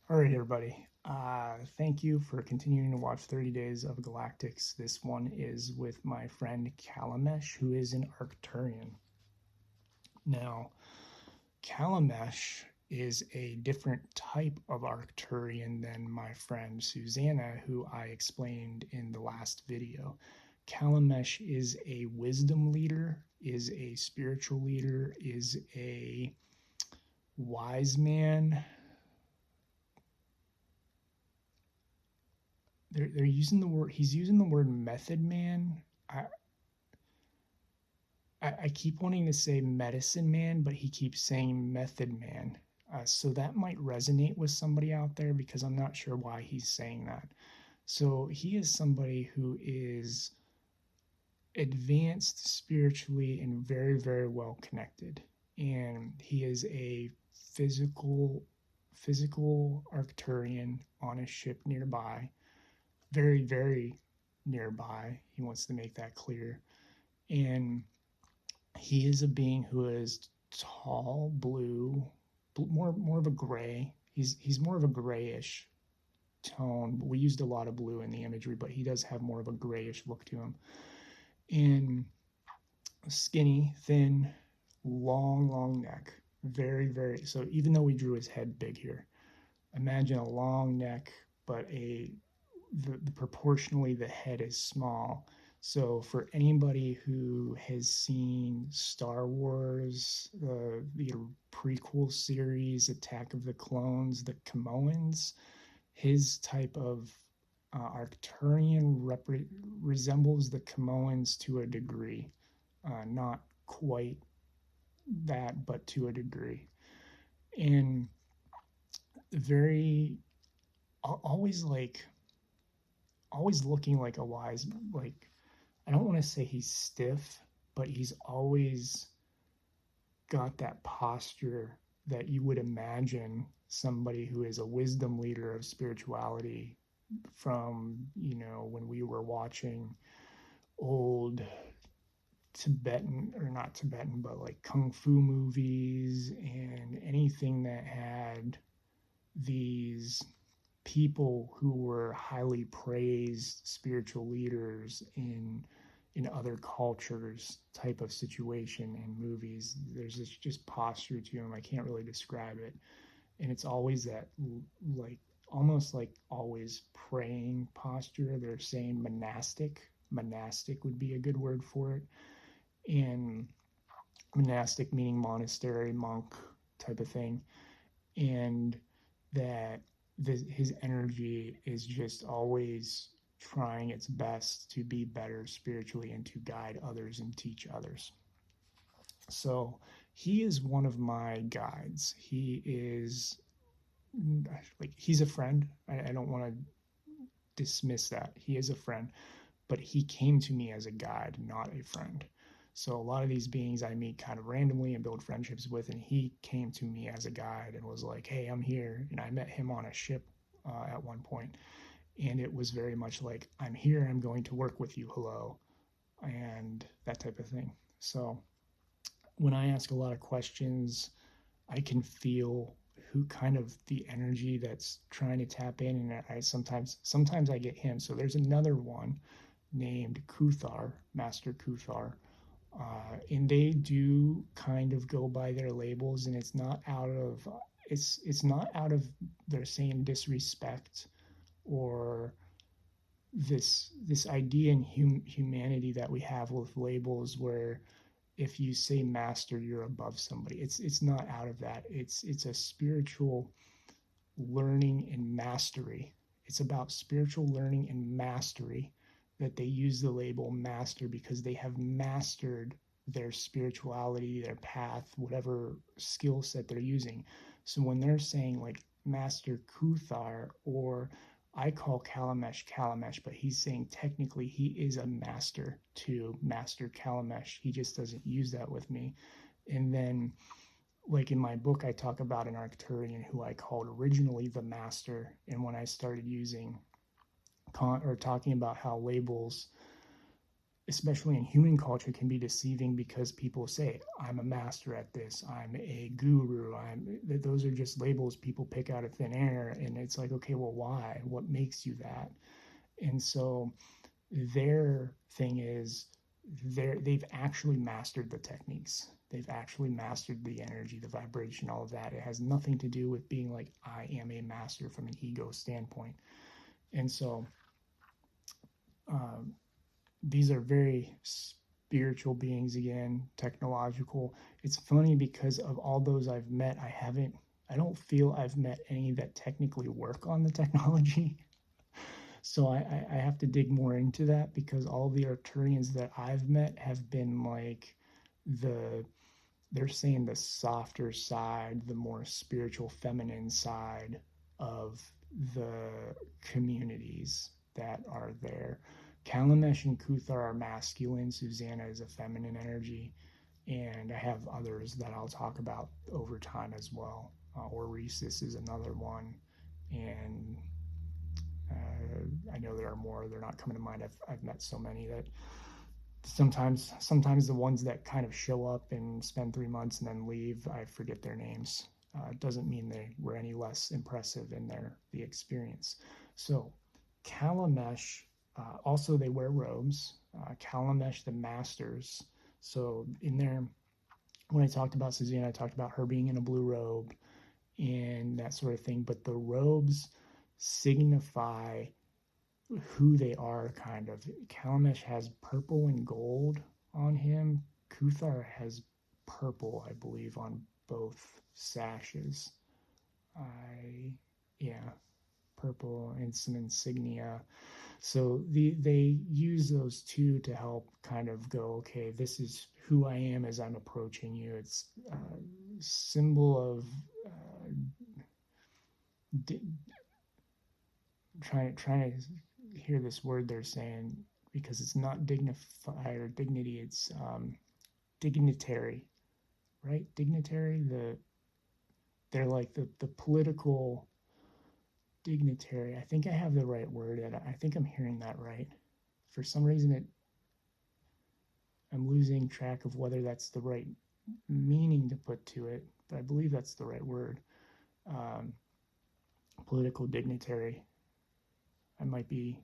All right, everybody. Thank you for continuing to watch 30 Days of Galactics. This one is with my friend Kalimesh, who is an Arcturian. Now, Kalimesh is a different type of Arcturian than my friend Susanna, who I explained in the last video. Kalimesh is a wisdom leader, is a spiritual leader, is a wise man. They're using the word, he's using the word method man. I, I keep wanting to say medicine man, but he keeps saying method man. So that might resonate with somebody out there because I'm not sure why he's saying that. So he is somebody who is advanced spiritually and very, very well connected. And he is a physical Arcturian on a ship nearby, very, very nearby. He wants to make that clear. And he is a being who is tall, blue, more of a gray. He's more of a grayish tone. We used a lot of blue in the imagery, but he does have more of a grayish look to him. And skinny, thin, long neck. Very, very. So even though we drew his head big here, imagine a long neck, but the proportionally the head is small. So for anybody who has seen Star Wars, the prequel series, Attack of the Clones, the Camoans, his type of Arcturian resembles the Camoans to a degree. Not quite that, but to a degree. And very, always always looking like a wise, like, I don't want to say he's stiff, but he's always got that posture that you would imagine somebody who is a wisdom leader of spirituality from, when we were watching old Tibetan, or not Tibetan, but like kung fu movies and anything that had these people who were highly praised spiritual leaders in other cultures type of situation in movies. There's this just posture to them. I can't really describe it. And it's always that, like, almost like always praying posture. They're saying monastic. Monastic would be a good word for it. And monastic meaning monastery, monk type of thing. And that his energy is just always trying its best to be better spiritually and to guide others and teach others. So he is one of my guides. He is like, he's a friend. I don't want to dismiss that. He is a friend, but he came to me as a guide, not a friend. So a lot of these beings I meet kind of randomly and build friendships with, and he came to me as a guide and was like, "Hey, I'm here." And I met him on a ship at one point, and it was very much like, "I'm here. I'm going to work with you. Hello," and that type of thing. So when I ask a lot of questions, I can feel who kind of the energy that's trying to tap in, and I sometimes I get him. So there's another one named Kuthar, Master Kuthar, and they do kind of go by their labels, and it's not out of they're saying disrespect or this idea in humanity that we have with labels where if you say master you're above somebody. It's not out of that. It's a spiritual learning and mastery. It's about spiritual learning and mastery, that they use the label master because they have mastered their spirituality, their path, whatever skill set they're using. So when they're saying like Master Kuthar, or I call Kalimesh, but he's saying technically he is a master to Master Kalimesh. He just doesn't use that with me. And then, like in my book, I talk about an Arcturian who I called originally the master. And when I started using or talking about how labels especially in human culture, can be deceiving because people say, I'm a master at this, I'm a guru, those are just labels people pick out of thin air. And it's like, okay, well, why? What makes you that? And so their thing is they've actually mastered the techniques. They've actually mastered the energy, the vibration, all of that. It has nothing to do with being like, I am a master from an ego standpoint. And so these are very spiritual beings again, technological. It's funny because of all those I've met, I don't feel I've met any that technically work on the technology. So I have to dig more into that, because all the Arcturians that I've met have been like they're saying the softer side, the more spiritual, feminine side of the communities that are there. Kalimesh and Kuthar are masculine. Susanna is a feminine energy. And I have others that I'll talk about over time as well. Oresis is another one. And I know there are more. They're not coming to mind. I've met so many that sometimes the ones that kind of show up and spend 3 months and then leave, I forget their names. Doesn't mean they were any less impressive in the experience. So Kalimesh, also they wear robes. Kalimesh, the masters. So in there, when I talked about Susanna, I talked about her being in a blue robe and that sort of thing. But the robes signify who they are, kind of. Kalimesh has purple and gold on him. Kuthar has purple, I believe, on both sashes. Yeah, purple and some insignia. So they use those two to help kind of go, okay, this is who I am as I'm approaching you. It's a symbol of trying to hear this word they're saying, because it's not dignified or dignity, it's dignitary, right? Dignitary, they're like the political dignitary. I think I have the right word, and I think I'm hearing that right. For some reason, I'm losing track of whether that's the right meaning to put to it, but I believe that's the right word. Political dignitary. I might be.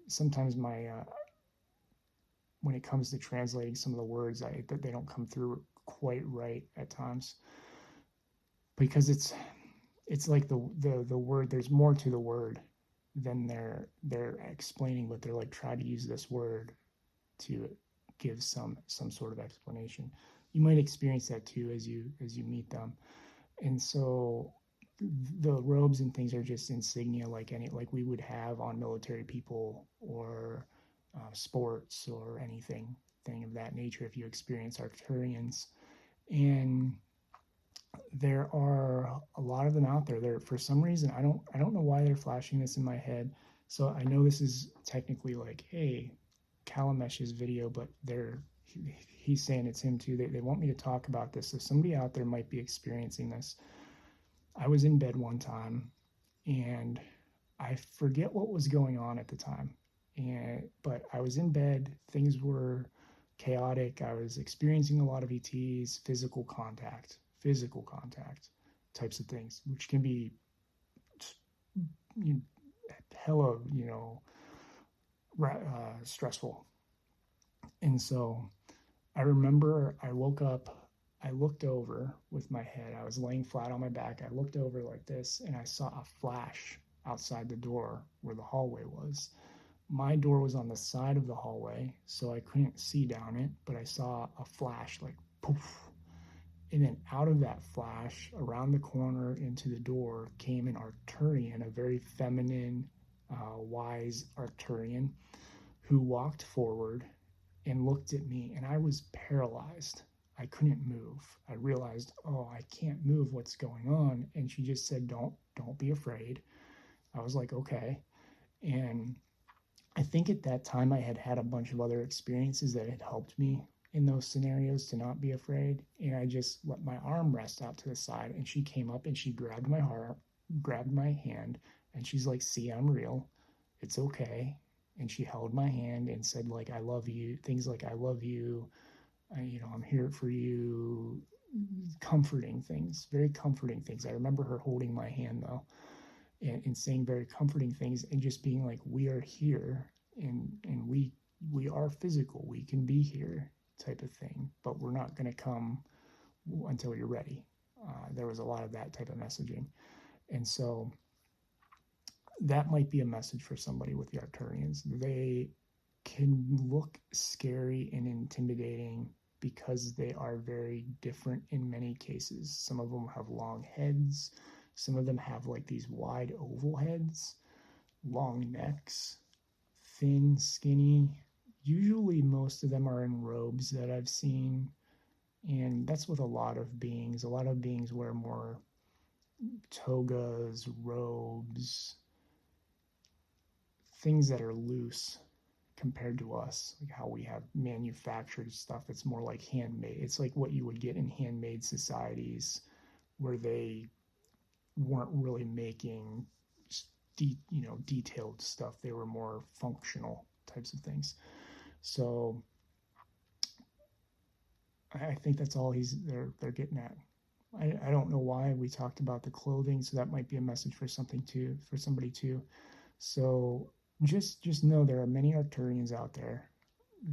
Sometimes when it comes to translating some of the words, they don't come through quite right at times, because it's like the word. There's more to the word than they're explaining, but they're like, try to use this word to give some sort of explanation. You might experience that too as you meet them. And so the robes and things are just insignia, like we would have on military people, or sports, or anything of that nature if you experience Arcturians. And there are a lot of them out there. For some reason, I don't know why they're flashing this in my head. So I know this is technically like, hey, Kalimesh's video, but he's saying it's him too. They want me to talk about this. So somebody out there might be experiencing this. I was in bed one time, and I forget what was going on at the time. But I was in bed. Things were chaotic. I was experiencing a lot of ETs, physical contact types of things, which can be hella, stressful. And so I remember I woke up, I looked over with my head. I was laying flat on my back. I looked over like this, and I saw a flash outside the door where the hallway was. My door was on the side of the hallway, so I couldn't see down it, but I saw a flash, like poof. And then out of that flash, around the corner into the door, came an Arcturian, a very feminine, wise Arcturian, who walked forward and looked at me, and I was paralyzed. I couldn't move. I realized, oh, I can't move. What's going on? And she just said, don't be afraid. I was like, okay. And I think at that time I had a bunch of other experiences that had helped me in those scenarios to not be afraid. And I just let my arm rest out to the side, and she came up and she grabbed my hand, and she's like, see, I'm real. It's okay. and she held my hand and said like I love you, things like I love you, I'm here for you, comforting things, very comforting things. I remember her holding my hand though, and saying very comforting things, and just being like, we are here, and we are physical, we can be here, type of thing, but we're not going to come until you're ready. There was a lot of that type of messaging, and so that might be a message for somebody with the Arcturians. They can look scary and intimidating because they are very different in many cases. Some of them have long heads, some of them have like these wide oval heads, long necks, thin, skinny. Usually, most of them are in robes that I've seen, and that's with a lot of beings. A lot of beings wear more togas, robes, things that are loose compared to us, like how we have manufactured stuff that's more like handmade. It's like what you would get in handmade societies where they weren't really making detailed stuff. They were more functional types of things. So I think that's all they're getting at. I don't know why we talked about the clothing, so that might be a message for somebody too. So just know there are many Arcturians out there.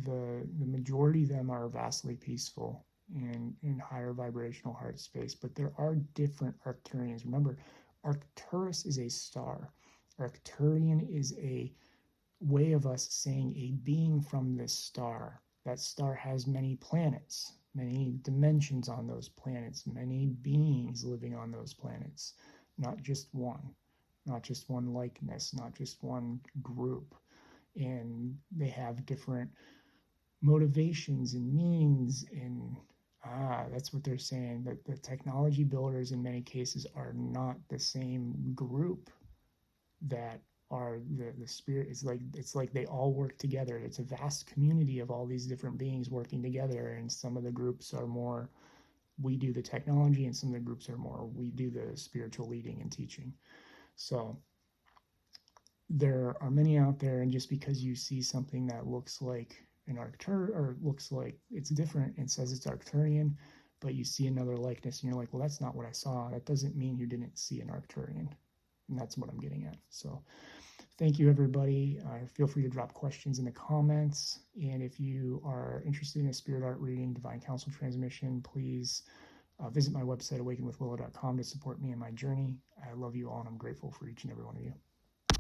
The majority of them are vastly peaceful and in higher vibrational heart space, but there are different Arcturians. Remember, Arcturus is a star. Arcturian is a way of us saying a being from this star. That star has many planets, many dimensions on those planets, many beings living on those planets, not just one likeness, not just one group. And they have different motivations and means, and that's what they're saying, that the technology builders in many cases are not the same group that are the spirit. It's like they all work together. It's a vast community of all these different beings working together, and some of the groups are more we do the technology, and some of the groups are more we do the spiritual leading and teaching. So there are many out there, and just because you see something that looks like an Arctur or looks like it's different and says it's Arcturian, but you see another likeness and you're like, well, that's not what I saw. That doesn't mean you didn't see an Arcturian. And that's what I'm getting at. So thank you, everybody. Feel free to drop questions in the comments. And if you are interested in a spirit art reading, divine counsel transmission, please visit my website, awakenwithwillow.com, to support me in my journey. I love you all, and I'm grateful for each and every one of you.